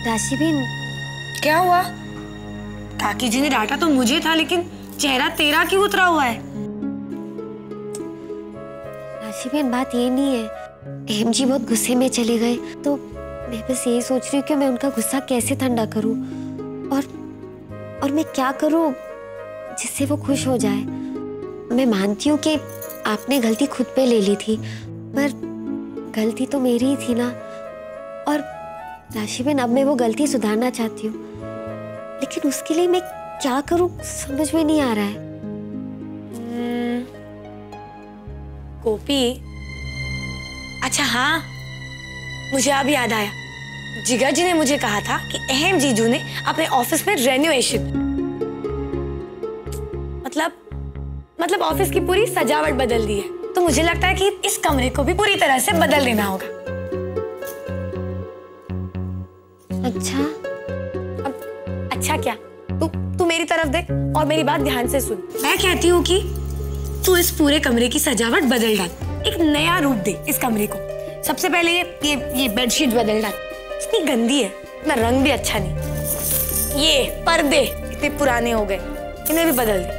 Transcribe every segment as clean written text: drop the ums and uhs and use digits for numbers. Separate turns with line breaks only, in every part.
राशिबेन,
क्या हुआ? काकी जी ने डांटा तो मुझे था, लेकिन चेहरा तेरा क्यों उतरा हुआ है?
राशिबेन, बात ये नहीं है। अहम जी बहुत गुस्से में चले गए, तो मैं बस यही सोच रही हूँ कि मैं उनका गुस्सा कैसे ठंडा करूँ और मैं क्या करूँ जिससे वो खुश हो जाए। मैं मानती हूँ कि आपने गलती खुद पे ले ली थी, पर गलती तो मेरी ही थी ना। और राशिबेन, अब मैं वो गलती सुधारना चाहती हूँ, लेकिन उसके लिए मैं क्या करूँ समझ में नहीं आ रहा है।
गोपी, अच्छा हाँ, मुझे अब याद आया। जिगर जी ने मुझे कहा था कि अहम जीजू ने अपने ऑफिस में रेनोवेशन, मतलब ऑफिस की पूरी सजावट बदल दी है। तो मुझे लगता है कि इस कमरे को भी पूरी तरह से बदल देना होगा।
अच्छा?
अब अच्छा क्या, तू मेरी तरफ देख और मेरी बात ध्यान से सुन। मैं कहती हूँ कि तू इस पूरे कमरे की सजावट बदल डाल, एक नया रूप दे इस कमरे को। सबसे पहले ये बेडशीट बदल डाल, इतनी गंदी है, ना रंग भी अच्छा नहीं। ये पर्दे इतने पुराने हो गए, इन्हें भी बदल दे।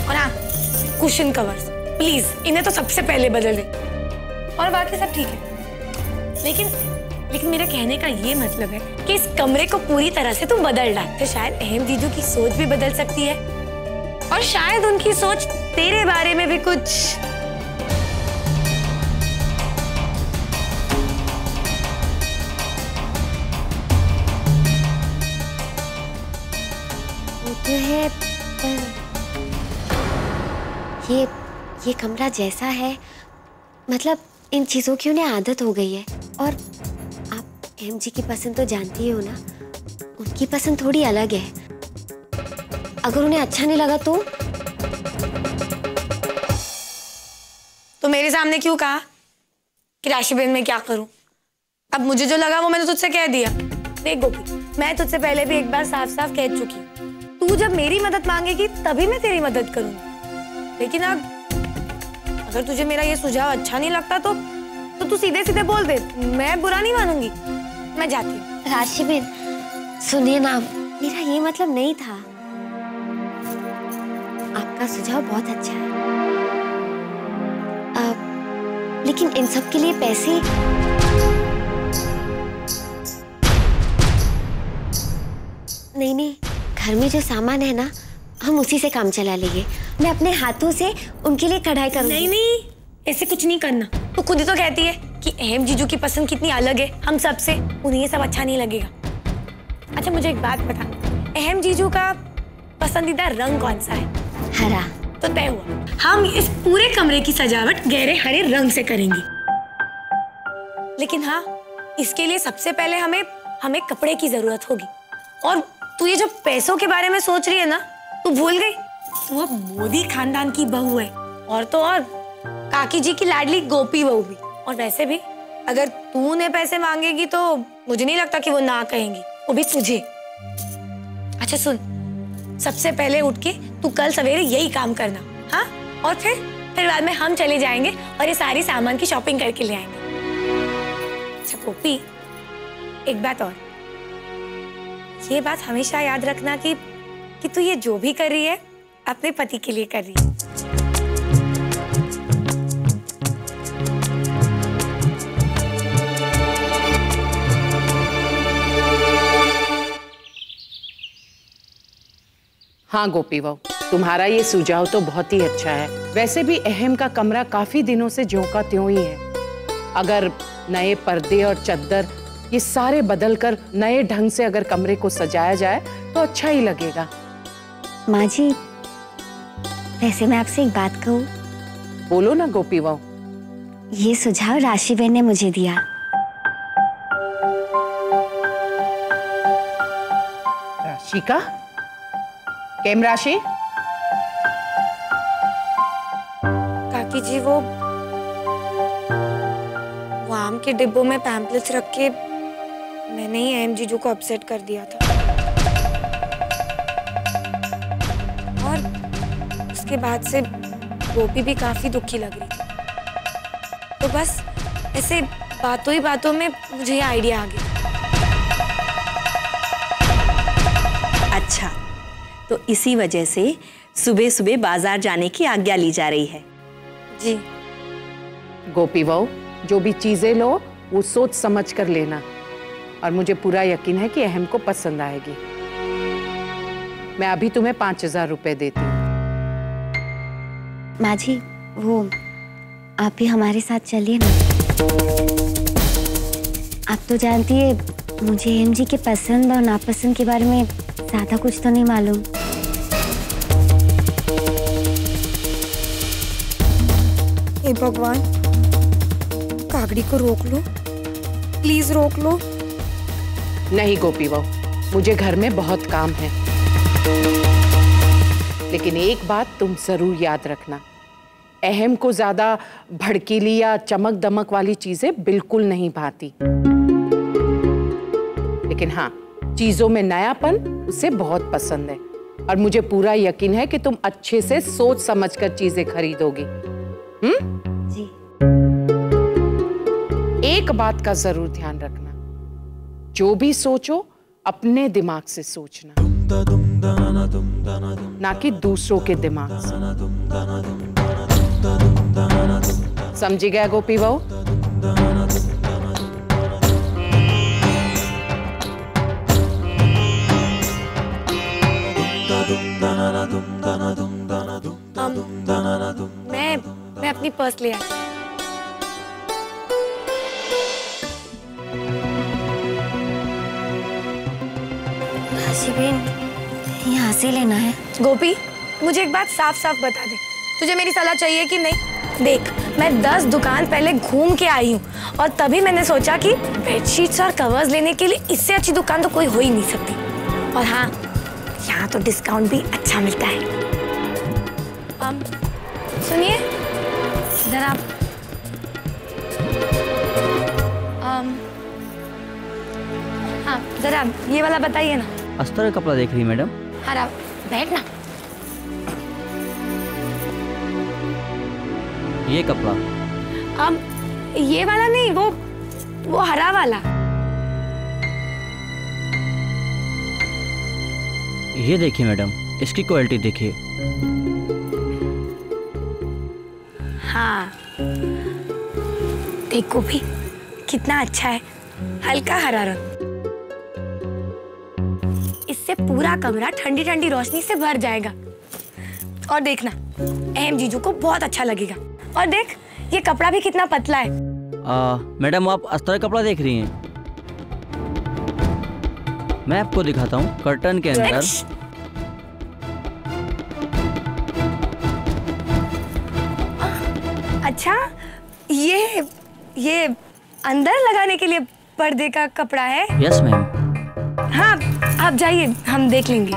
और हाँ, कुशन कवर्स प्लीज, इन्हें तो सबसे पहले बदल दे। और बाकी सब ठीक है, लेकिन मेरे कहने का ये मतलब है कि इस कमरे को पूरी तरह से तू बदल डाल, तो शायद अहम जीजू की सोच भी बदल सकती है, और शायद उनकी सोच तेरे बारे में भी कुछ।
वो तो है, पर ये कमरा जैसा है, मतलब इन चीजों की उन्हें आदत हो गई है। और आप अहम जी की पसंद तो जानती ही हो ना, उनकी पसंद थोड़ी अलग है। अगर उन्हें अच्छा नहीं लगा
तो मेरे सामने क्यों कहा कि राशिबेन मैं क्या करूं? अब मुझे जो लगा वो मैंने तुझसे कह दिया। देख गोपी, मैं तुझसे पहले भी एक बार साफ साफ कह चुकी, तू जब मेरी मदद मांगेगी तभी मैं तेरी मदद करूंगी। लेकिन अब अगर तुझे मेरा ये सुझाव अच्छा नहीं लगता तो तू सीधे सीधे बोल दे, मैं बुरा नहीं मानूंगी। मैं जाती हूँ।
राशिबेन, सुनिए ना, मेरा ये मतलब नहीं था। आपका सुझाव बहुत अच्छा है, लेकिन इन सब के लिए पैसे। नहीं, घर में जो सामान है ना, हम उसी से काम चला लेंगे। मैं अपने हाथों से उनके लिए कढ़ाई करूंगी।
नहीं, ऐसे कुछ नहीं करना। तू खुद ही तो कहती है कि अहम जीजू की पसंद कितनी अलग है हम सब से, उन्हें ये सब अच्छा नहीं लगेगा। अच्छा मुझे एक बात बता, अहम जीजू का पसंदीदा रंग कौन सा है?
हरा।
तो तय हुआ, हम इस पूरे कमरे की सजावट गहरे हरे रंग से करेंगे। लेकिन हाँ, इसके लिए सबसे पहले हमें कपड़े की जरूरत होगी। और तू ये जो पैसों के बारे में सोच रही है ना, तू भूल गई, तू अब मोदी खानदान की बहू है, और तो और काकी जी की लाडली गोपी बहू भी। और वैसे भी अगर तू उन्हें पैसे मांगेगी तो मुझे नहीं लगता कि वो ना कहेंगी, वो भी तुझे। अच्छा सुन, सबसे पहले उठ के तू कल सवेरे यही काम करना, हाँ? और फिर बाद में हम चले जाएंगे और ये सारी सामान की शॉपिंग करके ले आएंगे। अच्छा गोपी, एक बात और, ये बात हमेशा याद रखना कि तू ये जो भी कर रही है अपने पति के लिए कर रही है।
हाँ गोपी बहू, तुम्हारा ये सुझाव तो बहुत ही अच्छा है। वैसे भी अहम का कमरा काफी दिनों से ज्यों का त्यों ही है। अगर नए पर्दे और चद्दर ये सारे बदलकर नए ढंग से अगर कमरे को सजाया जाए तो अच्छा ही लगेगा।
माँ जी, वैसे मैं आपसे एक बात कहूँ?
बोलो ना गोपी बहू।
ये सुझाव राशिबेन ने मुझे दिया।
राशि का? केम राशि?
काकी जी, वो आम के डिब्बों में पैम्पलेट्स रख के मैंने ही अहम जीजू को अपसेट कर दिया था। उसके बाद से गोपी भी काफी दुखी लग रही थी। तो बस ऐसे बातों ही बातों में मुझे ये आइडिया आ गया।
अच्छा, तो इसी वजह से सुबह सुबह बाजार जाने की आज्ञा ली जा रही है।
जी
गोपी बहू, जो भी चीजें लो वो सोच समझ कर लेना, और मुझे पूरा यकीन है कि अहम को पसंद आएगी। मैं अभी तुम्हें 5000 रुपए देती हूँ।
माँ जी, वो आप भी हमारे साथ चलिए ना। आप तो जानती है मुझे अहम जी के पसंद और नापसंद के बारे में ज्यादा कुछ तो नहीं मालूम।
हे भगवान, कागड़ी को रोक लो, प्लीज रोक लो।
नहीं गोपी बहू, मुझे घर में बहुत काम है। लेकिन एक बात तुम जरूर याद रखना, अहम को ज्यादा भड़कीली या चमक दमक वाली चीजें बिल्कुल नहीं भाती। लेकिन हाँ, चीजों में नयापन उसे बहुत पसंद है, और मुझे पूरा यकीन है कि तुम अच्छे से सोच समझकर चीजें खरीदोगी।
जी।
एक बात का जरूर ध्यान रखना, जो भी सोचो अपने दिमाग से सोचना, ना कि दूसरों के दिमाग से। समझी गया गोपी बहू?
मैं अपनी पर्स ले आती हूँ।
राशिबेन, यहाँ से लेना है।
गोपी, मुझे एक बात साफ साफ बता दे, तुझे मेरी सलाह चाहिए कि नहीं? देख, मैं 10 दुकान पहले घूम के आई हूँ, और तभी मैंने सोचा कि बेडशीट्स और कवर्स लेने के लिए इससे अच्छी दुकान तो कोई हो ही नहीं सकती। और हाँ, यहाँ तो डिस्काउंट भी अच्छा मिलता है। सुनिए जरा, हाँ जरा ये वाला बताइए ना।
अस्तर का कपड़ा देख रही मैडम?
हाँ, बैठना।
ये कपड़ा?
ये वाला नहीं, वो हरा वाला।
ये देखिए मैडम, इसकी क्वालिटी देखिए।
हाँ, देखो भी कितना अच्छा है, हल्का हरा रंग। इससे पूरा कमरा ठंडी ठंडी रोशनी से भर जाएगा। और देखना, अहम जीजू को बहुत अच्छा लगेगा। और देख, ये कपड़ा भी कितना पतला है।
मैडम, आप अस्तर कपड़ा देख रही हैं? मैं आपको दिखाता हूँ कर्टन के अंदर।
अच्छा, ये अंदर लगाने के लिए पर्दे का कपड़ा है?
Yes ma'am.
हाँ, आप जाइए, हम देख लेंगे।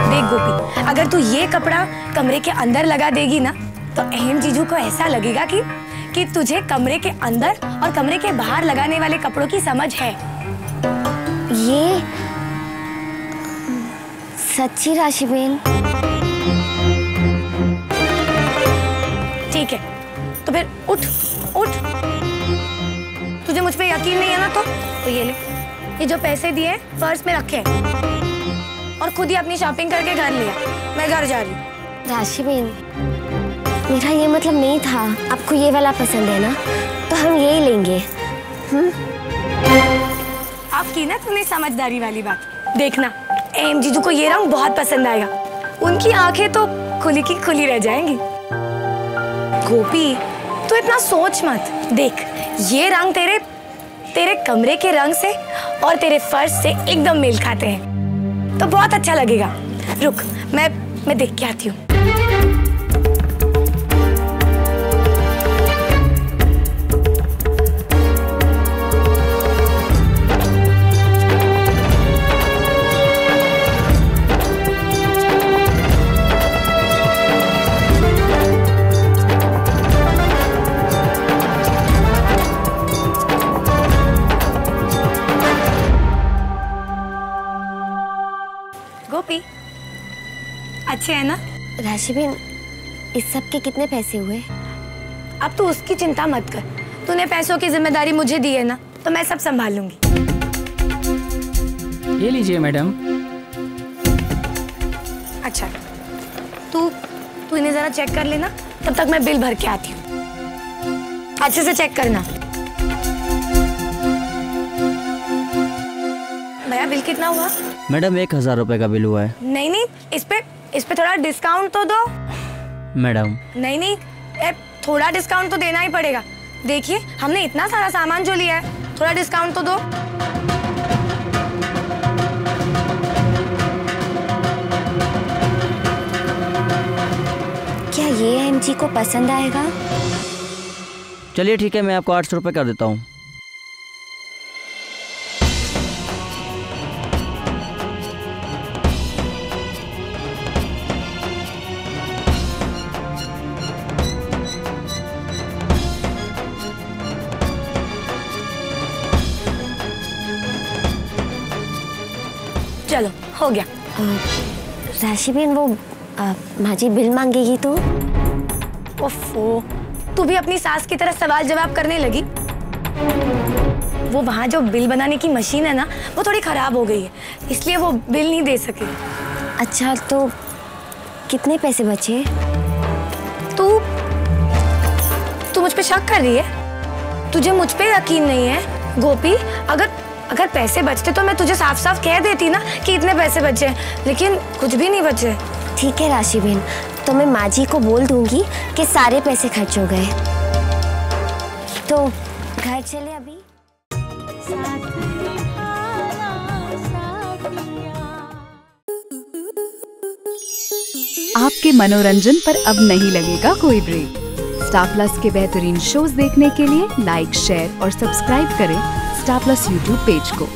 देख गोपी, अगर तू ये कपड़ा कमरे के अंदर लगा देगी ना, तो अहम जीजू को ऐसा लगेगा कि तुझे कमरे के अंदर और कमरे के बाहर लगाने वाले कपड़ों की समझ है।
ये सच्ची राशिबेन?
ठीक है, तो फिर उठ। तुझे मुझ पे यकीन नहीं है ना, तो ये ले, ये जो पैसे दिए पर्स में रखे, और खुद ही अपनी शॉपिंग करके घर लिया। मैं घर जा रही हूँ।
राशिबेन, मेरा ये मतलब नहीं था। आपको ये वाला पसंद है ना, तो हम यही लेंगे।
आप की ना तुमने समझदारी वाली बात। देखना, अहम जीजू को ये रंग बहुत पसंद आएगा। उनकी आंखें तो खुली की खुली रह जाएंगी। गोपी, तू इतना सोच मत। देख, ये रंग तेरे कमरे के रंग से और तेरे फर्श से एकदम मेल खाते हैं, तो बहुत अच्छा लगेगा। रुक, मैं देख के आती हूँ। अच्छे हैं ना?
राशि बहन, इस सब के कितने पैसे हुए?
अब तू उसकी चिंता मत कर। तूने पैसों की जिम्मेदारी मुझे दी है ना, तो मैं सब संभाल लूंगी।
ये लीजिए मैडम।
अच्छा, तू इन्हें जरा चेक कर लेना, तब तक मैं बिल भर के आती हूँ। अच्छे से चेक करना। भैया बिल कितना हुआ?
मैडम 1000 रुपए का बिल हुआ है।
नहीं, इस पे थोड़ा डिस्काउंट तो दो।
मैडम
नहीं, थोड़ा डिस्काउंट तो देना ही पड़ेगा। देखिए हमने इतना सारा सामान जो लिया है, थोड़ा डिस्काउंट तो दो।
क्या ये एमजी को पसंद आएगा?
चलिए ठीक है, मैं आपको 800 रुपये कर देता हूँ।
चलो हो गया।
राशि बहन, वो माँ जी बिल मांगेगी तो?
ओफो, तू भी अपनी सास की तरह सवाल जवाब करने लगी। वो वहाँ जो बिल बनाने की मशीन है ना, वो थोड़ी खराब हो गई है, इसलिए वो बिल नहीं दे सके।
अच्छा, तो कितने पैसे बचे?
तू मुझ पे शक कर रही है? तुझे मुझ पे यकीन नहीं है गोपी? अगर पैसे बचते तो मैं तुझे साफ साफ कह देती ना कि इतने पैसे बचे, लेकिन कुछ भी नहीं बचे।
ठीक है राशि बहन, तो मैं माँ जी को बोल दूंगी कि सारे पैसे खर्च हो गए। तो घर चले अभी।
आपके मनोरंजन पर अब नहीं लगेगा कोई ब्रेक। स्टार प्लस के बेहतरीन शोज देखने के लिए लाइक, शेयर और सब्सक्राइब करें स्टार प्लस यूट्यूब पेज को।